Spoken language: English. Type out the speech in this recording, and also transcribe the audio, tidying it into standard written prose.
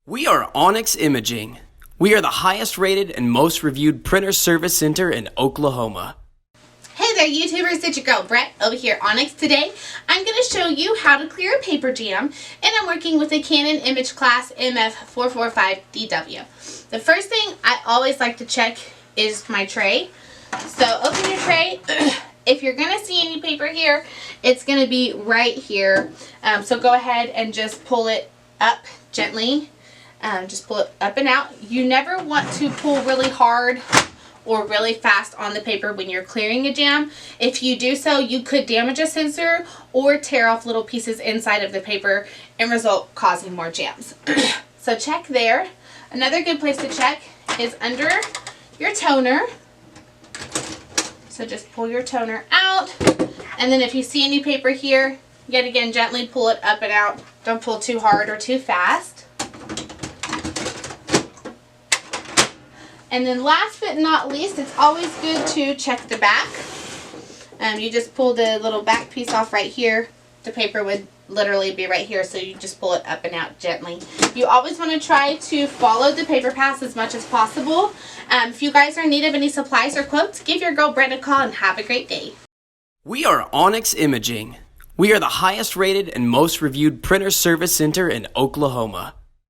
We are Onyx Imaging. We are the highest rated and most reviewed printer service center in Oklahoma. Hey there YouTubers, it's your girl Brett over here at Onyx. Today I'm going to show you how to clear a paper jam, and I'm working with a Canon image class MF445dw. The first thing I always like to check is my tray. So open your tray. If you're going to see any paper here, it's going to be right here. So go ahead and just pull it up gently. Just pull it up and out. You never want to pull really hard or really fast on the paper when you're clearing a jam. If you do so, you could damage a sensor or tear off little pieces inside of the paper and result causing more jams. So check there. Another good place to check is under your toner. So just pull your toner out, and then if you see any paper here, yet again gently pull it up and out. Don't pull too hard or too fast. And then last but not least, it's always good to check the back. You just pull the little back piece off right here. The paper would literally be right here, so you just pull it up and out gently. You always want to try to follow the paper paths as much as possible. If you guys are in need of any supplies or quotes, give your girl Brett a call and have a great day. We are Onyx Imaging. We are the highest rated and most reviewed printer service center in Oklahoma.